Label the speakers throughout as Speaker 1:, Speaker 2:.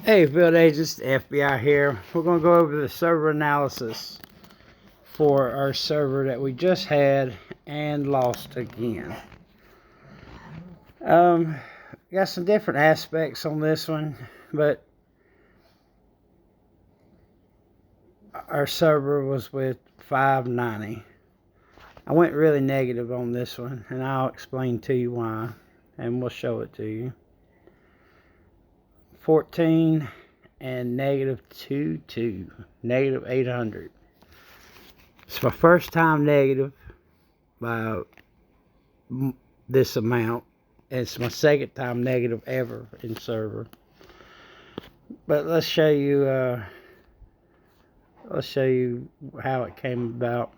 Speaker 1: Hey, field agents, the FBI here. We're going to go over the server analysis for our server that we just had and lost again. Got some different aspects on this one, but our server was with 590. I went really negative on this one, and I'll explain to you why, and we'll show it to you. 14 and negative 22, negative 800. It's my first time negative by this amount. It's my second time negative ever in server. But let's show you how it came about.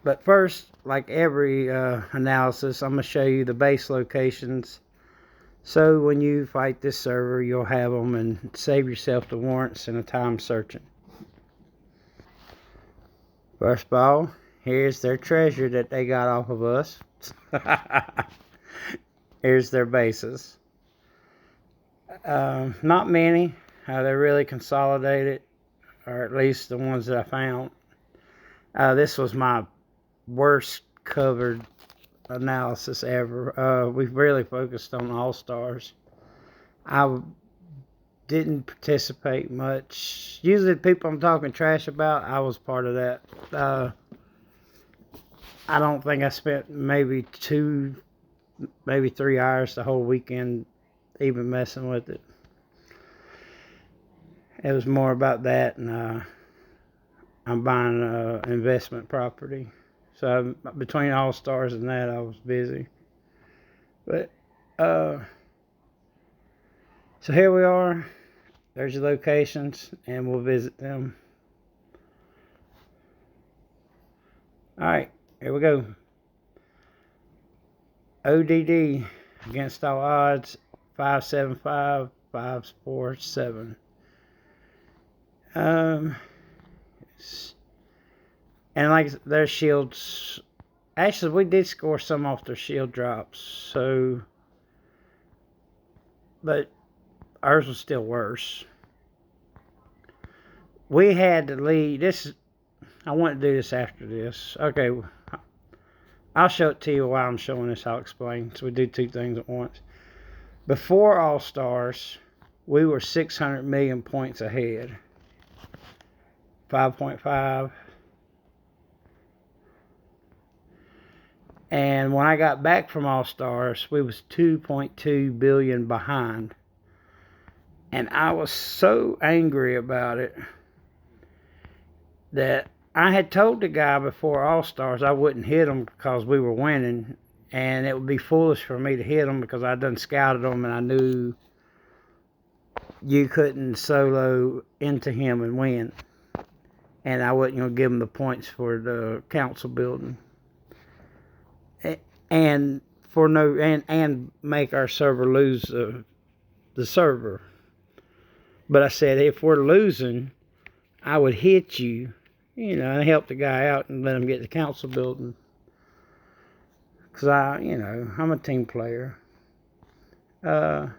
Speaker 1: But first, like every analysis, I'm going to show you the base locations. So when you fight this server, you'll have them and save yourself the warrants and the time searching. First of all, here's their treasure that they got off of us. Here's their bases. Not many. They're really consolidated, or at least the ones that I found. This was my worst covered analysis ever. We've really focused on all-stars. I didn't participate much. Usually the people I'm talking trash about, I was part of that. I don't think I spent maybe 3 hours the whole weekend even messing with it. It was more about that, and I'm buying investment property. So between all stars and that, I was busy. But so here we are. There's your locations, and we'll visit them. All right, here we go. ODD against all odds, 575, 547. And like their shields, actually we did score some off their shield drops, so, but ours was still worse. We had to lead. I want to do this after this. Okay, I'll show it to you while I'm showing this. I'll explain. So we do two things at once. Before All Stars, we were 600 million points ahead. 5.5. And when I got back from All Stars, we was 2.2 billion behind. And I was so angry about it that I had told the guy before All Stars I wouldn't hit him because we were winning, and it would be foolish for me to hit him because I done scouted him and I knew you couldn't solo into him and win, and I wasn't going to give him the points for the council building and make our server lose the server. But I said, if we're losing, I would hit you, and help the guy out and let him get the council building. Because I'm a team player. But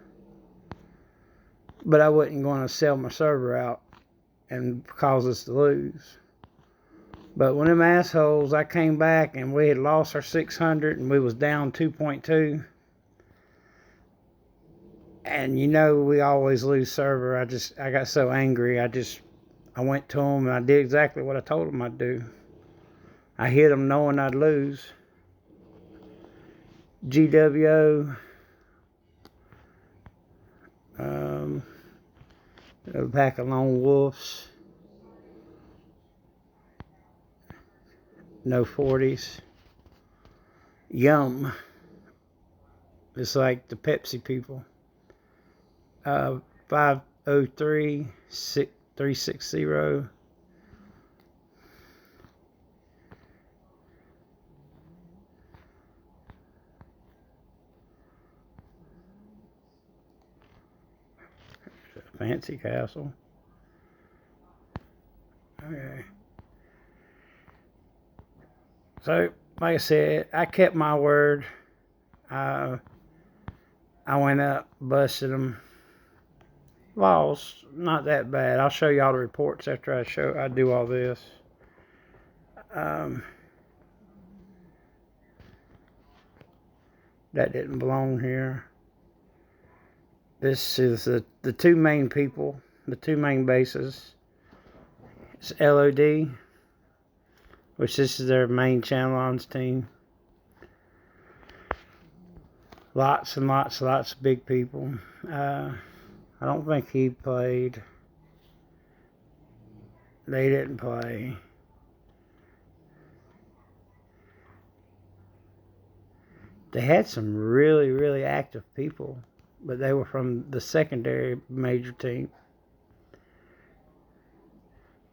Speaker 1: I wasn't going to sell my server out and cause us to lose. But when them assholes, I came back and we had lost our 600 and we was down 2.2. And we always lose server. I got so angry. I went to them and I did exactly what I told them I'd do. I hit them knowing I'd lose. GWO. A pack of lone wolves. No 40s. Yum. It's like the Pepsi people. 503 360. Fancy castle. Okay. So, like I said, I kept my word. I went up, busted them. loss, not that bad. I'll show y'all the reports after I do all this. That didn't belong here. This is the two main people, the two main bases. It's LOD, which this is their main channel-ons team. Lots and lots of big people. I don't think he played. They didn't play. They had some really, really active people, but they were from the secondary major team.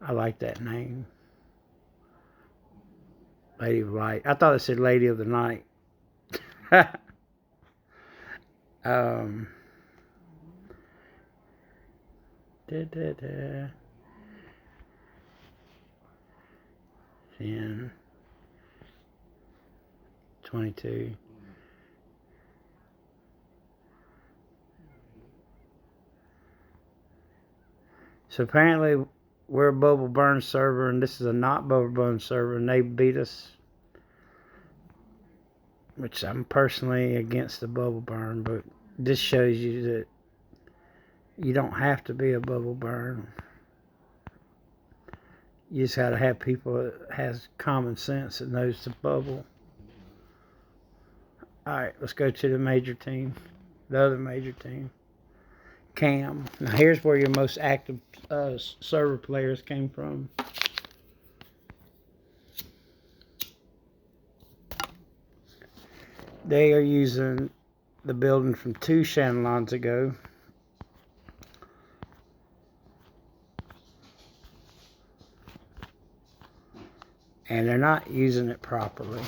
Speaker 1: I like that name. Lady of Light. I thought it said Lady of the Night. um, 10, 22. So apparently we're a bubble burn server, and this is a not bubble burn server, and they beat us. Which I'm personally against the bubble burn, but this shows you that you don't have to be a bubble burn. You just gotta have people that has common sense that knows to bubble. Alright, let's go to the major team. The other major team. Cam. Now here's where your most active server players came from. They are using the building from 2 channel-ons ago. And they're not using it properly.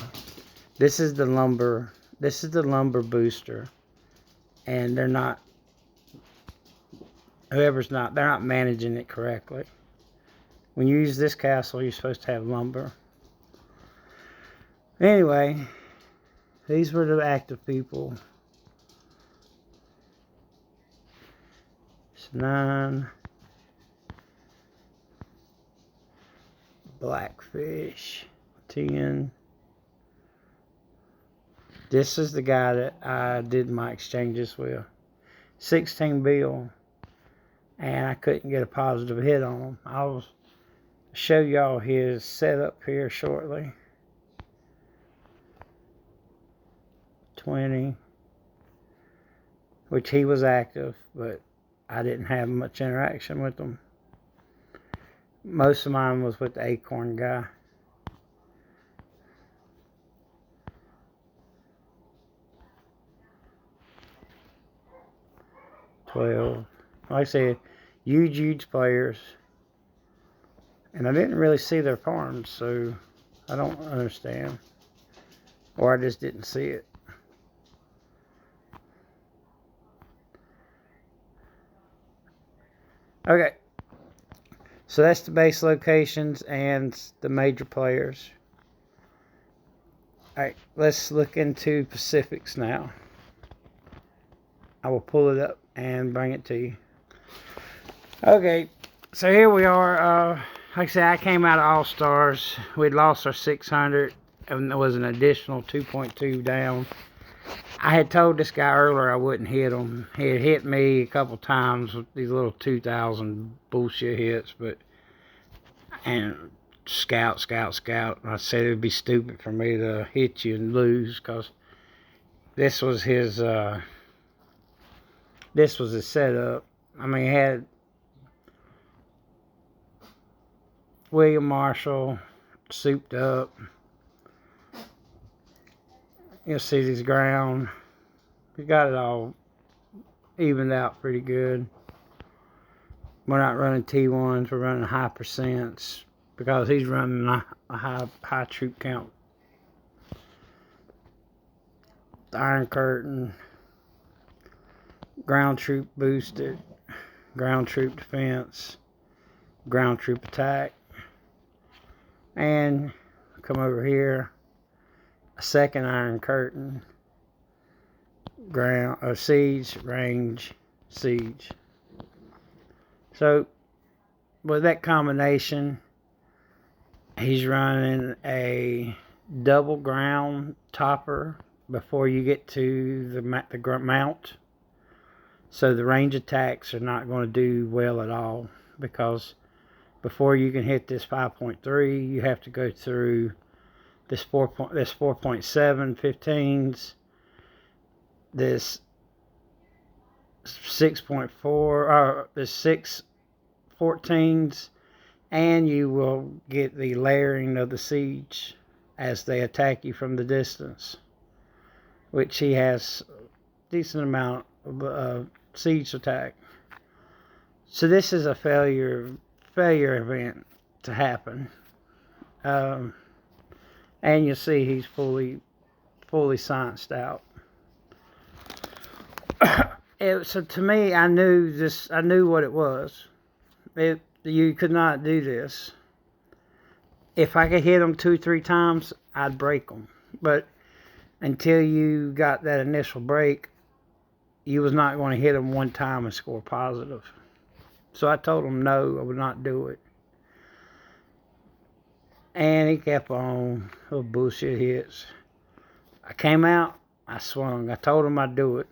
Speaker 1: This is the lumber booster. And they're not managing it correctly. When you use this castle, you're supposed to have lumber. Anyway, these were the active people. It's 9. Blackfish. 10. This is the guy that I did my exchanges with. 16 bill. And I couldn't get a positive hit on him. I'll show y'all his setup here shortly. 20. Which he was active, but I didn't have much interaction with him. Most of mine was with the acorn guy. 12. Like I said, huge players. And I didn't really see their farms, so I don't understand. Or I just didn't see it. Okay. So that's the base locations and the major players. Alright, let's look into Pacifics now. I will pull it up and bring it to you. Okay, so here we are. Like I said, I came out of All-Stars. We'd lost our 600, and there was an additional 2.2 down. I had told this guy earlier I wouldn't hit him. He had hit me a couple times with these little 2,000 bullshit hits, and scout. I said it would be stupid for me to hit you and lose, because this was his setup. I mean, he had William Marshall souped up. You'll see these ground. We got it all evened out pretty good. We're not running T1s, we're running high percents because he's running a high troop count. The Iron Curtain, ground troop boosted, ground troop defense, ground troop attack, and come over here, a second Iron Curtain, ground siege, range, siege. So with that combination, he's running a double ground topper before you get to the mount. So the range attacks are not going to do well at all, because before you can hit this 5.3, you have to go through this 4.7 15s, this 6.4, or this 6 14s, and you will get the layering of the siege as they attack you from the distance, which he has a decent amount of siege attack. So this is a failure event to happen, and you'll see he's fully scienced out. So to me, I knew what it was. You could not do this. If I could hit them 2-3 times, I'd break them. But until you got that initial break, you was not going to hit them one time and score positive. So I told him no, I would not do it. And he kept on little bullshit hits. I came out, I swung. I told him I'd do it.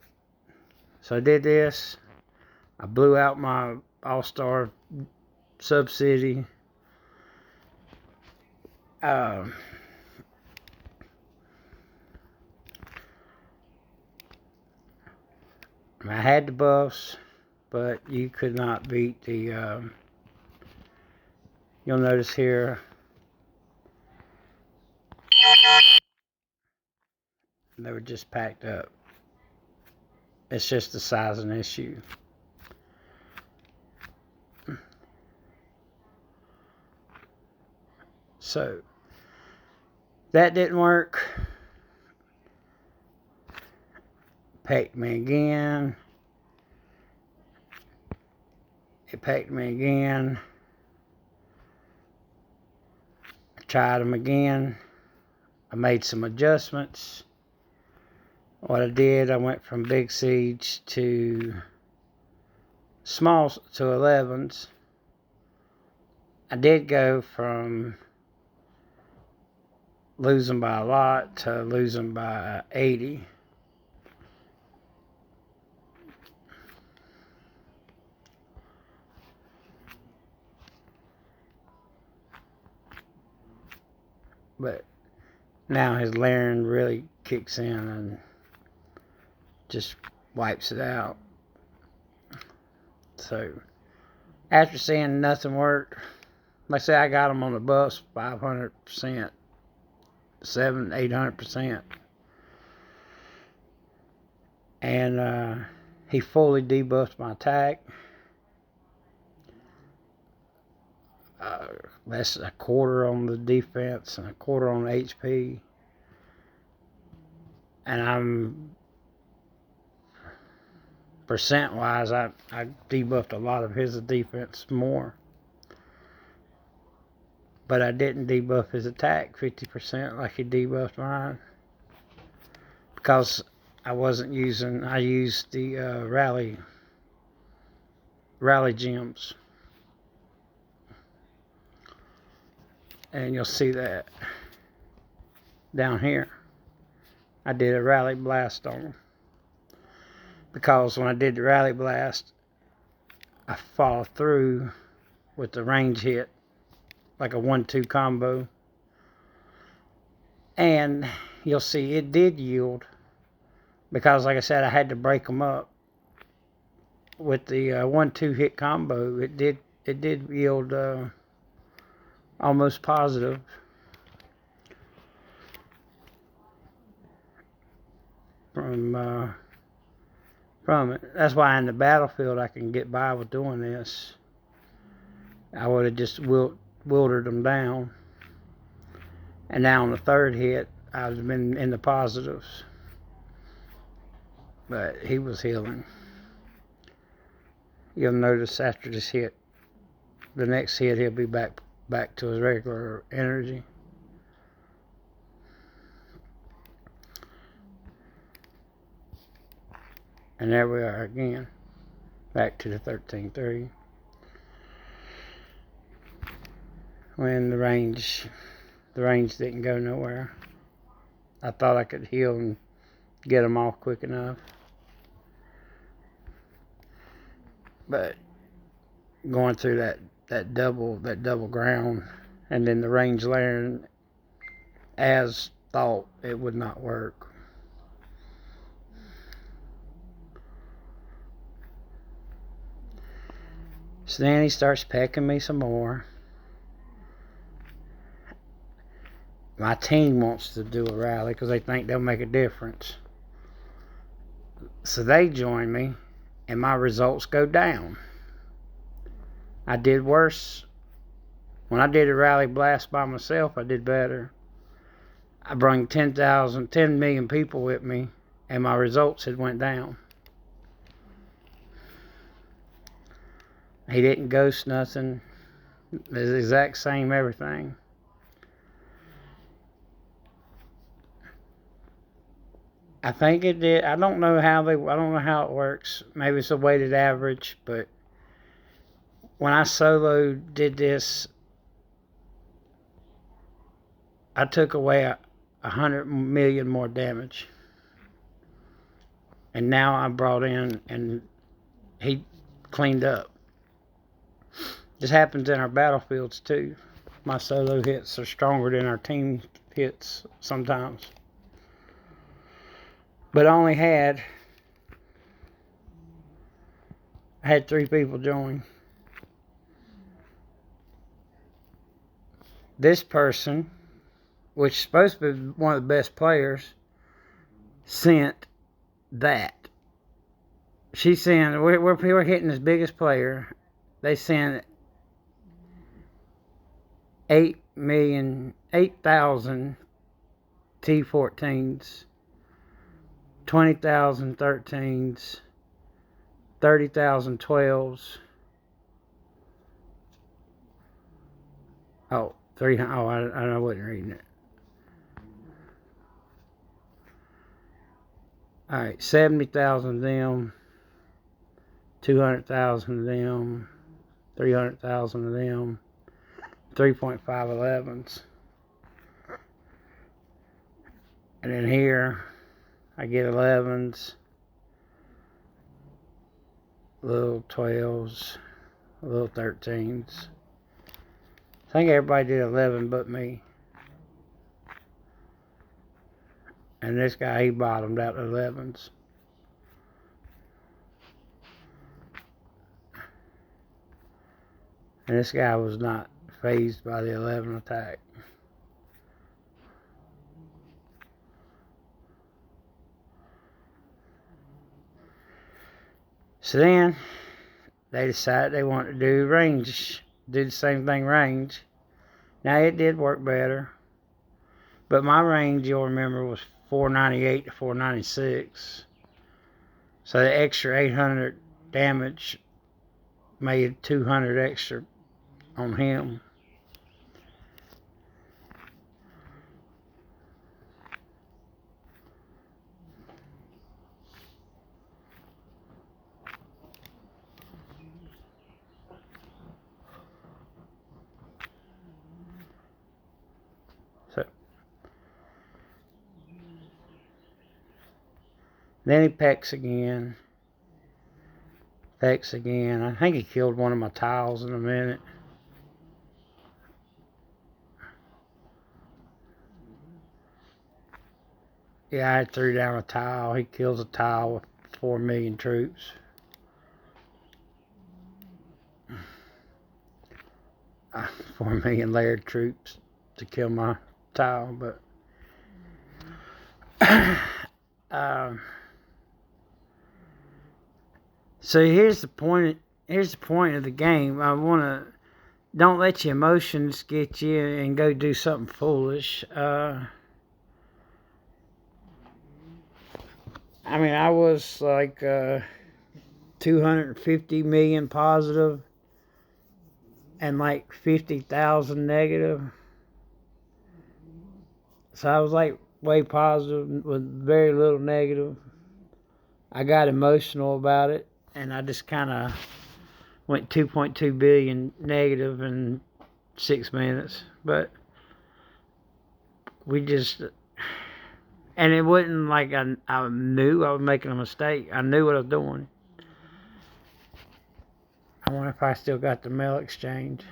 Speaker 1: So I did this. I blew out my All-Star Sub-City. I had the buffs, but you could not beat the, you'll notice here, they were just packed up. It's just the sizing issue. So that didn't work. Pecked me again. It pecked me again. I tried them again. I made some adjustments. What I did, I went from big siege to small to 11s. I did go from losing by a lot to losing by 80. But now his layering really kicks in and just wipes it out. So after seeing nothing worked, like I say, I got him on the bus 500%, 800%, and he fully debuffed my attack. That's a quarter on the defense and a quarter on HP, and I'm percent wise, I debuffed a lot of his defense more, but I didn't debuff his attack 50% like he debuffed mine, because I used the rally gems, and you'll see that down here. I did a rally blast on him, because when I did the rally blast, I followed through with the range hit, like a 1-2 combo, and you'll see it did yield, because like I said, I had to break them up with the 1-2 hit combo. It did yield almost positive. From it. That's why in the battlefield I can get by with doing this. I would have just wildered them down, and now on the third hit I've been in the positives, but he was healing. You'll notice after this hit, the next hit, he'll be back to his regular energy. And there we are again, back to the 13-3. when the range didn't go nowhere. I thought I could heal and get them off quick enough, but going through that double ground, and then the range layering as thought, it would not work. So then he starts pecking me some more. My team wants to do a rally because they think they'll make a difference. So they join me, and my results go down. I did worse. When I did a rally blast by myself, I did better. I brought 10 million people with me, and my results had went down. He didn't ghost nothing. It's the exact same everything. I think it did. I don't know how it works. Maybe it's a weighted average, but when I solo did this, I took away 100 million more damage. And now I brought in, and he cleaned up. This happens in our battlefields too. My solo hits are stronger than our team hits sometimes. But I had 3 people join. This person, which is supposed to be one of the best players, sent that. She's saying we're hitting his biggest player. They sent 8,000 T14s, 20,000 13s, 30,000 12s. Oh, 300. Oh, I wasn't reading it. All right, 70,000 of them, 200,000 of them, 300,000 of them, 3.5 11s. And then here, I get 11s, little 12s, little 13s. I think everybody did 11 but me. And this guy, he bottomed out the 11s. And this guy was not fazed by the 11 attack. So then, they decided they wanted to do range. Do the same thing range. Now, it did work better. But my range, you'll remember, was 498 to 496. So the extra 800 damage made 200 extra on him. So then he pecks again. Pecks again. I think he killed one of my tiles in a minute. Yeah, I threw down a tile. He kills a tile with 4 million troops. Uh, 4 million layered troops to kill my tile, but so here's the point. Here's the point of the game. Don't let your emotions get you and go do something foolish. I mean, I was like 250 million positive and like 50,000 negative. So I was like way positive with very little negative. I got emotional about it, and I just kind of went 2.2 billion negative and 6 minutes, but we just, and it wasn't like I knew I was making a mistake. I knew what I was doing. I wonder if I still got the mail exchange.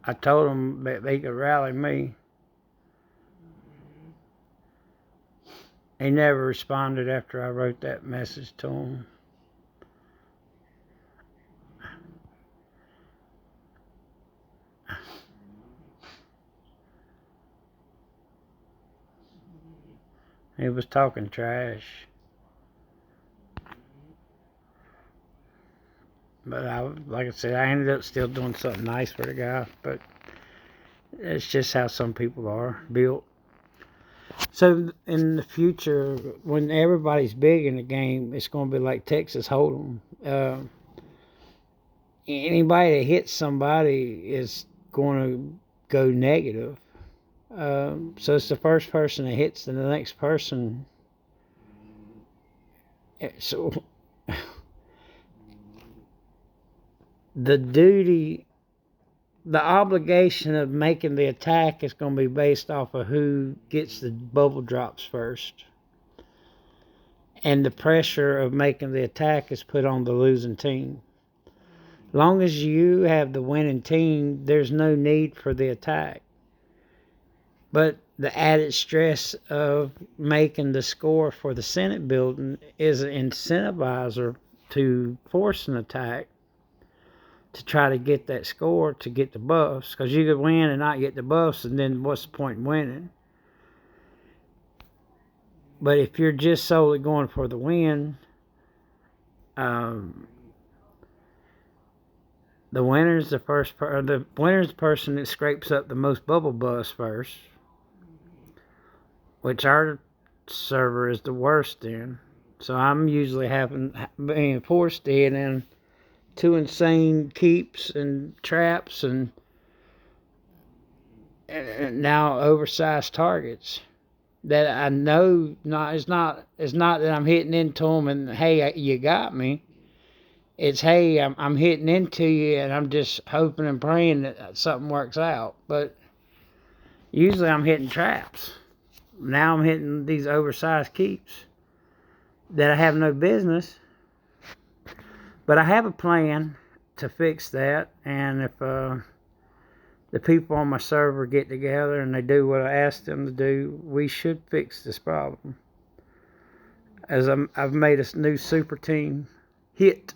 Speaker 1: I told them that they could rally me. He never responded after I wrote that message to him. He was talking trash. But like I said, I ended up still doing something nice for the guy. But it's just how some people are built. So in the future, when everybody's big in the game, it's going to be like Texas Hold'em. Anybody that hits somebody is going to go negative. So it's the first person that hits the next person. So the obligation of making the attack is going to be based off of who gets the bubble drops first. And the pressure of making the attack is put on the losing team. Long as you have the winning team, there's no need for the attack. But the added stress of making the score for the Senate building is an incentivizer to force an attack to try to get that score, to get the buffs. Because you could win and not get the buffs, and then what's the point in winning? But if you're just solely going for the win, the winner's the person that scrapes up the most bubble buffs first, which our server is the worst in. So I'm usually being forced in 2 insane keeps and traps and now oversized targets that I know it's not that I'm hitting into them and hey, you got me. It's hey, I'm hitting into you and I'm just hoping and praying that something works out. But usually I'm hitting traps. Now I'm hitting these oversized keeps that I have no business. But I have a plan to fix that, and if the people on my server get together and they do what I asked them to do, we should fix this problem. As I've made a new super team, hit.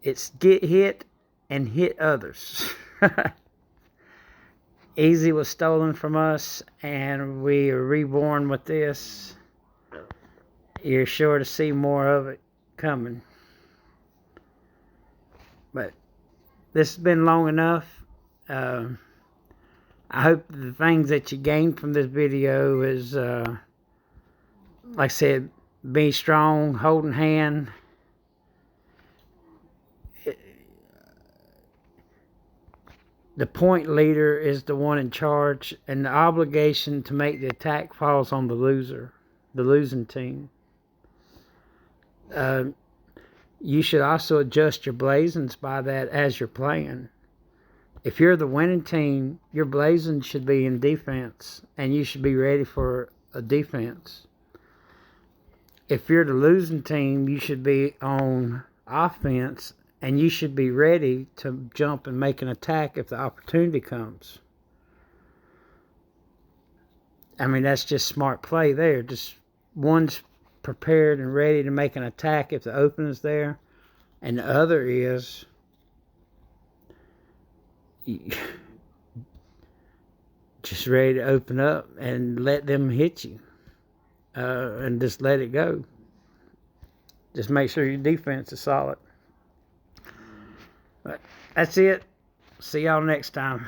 Speaker 1: It's get hit and hit others. Easy was stolen from us, and we are reborn with this. You're sure to see more of it coming. But this has been long enough. I hope the things that you gain from this video is, like I said, be strong, holding hand. The point leader is the one in charge, and the obligation to make the attack falls on the loser, the losing team. You should also adjust your blazons by that as you're playing. If you're the winning team, your blazon should be in defense, and you should be ready for a defense. If you're the losing team, you should be on offense, and you should be ready to jump and make an attack if the opportunity comes. I mean, that's just smart play there. Just one's prepared and ready to make an attack if the opening's there, and the other is just ready to open up and let them hit you, and just let it go. Just make sure your defense is solid. But that's it. See y'all next time.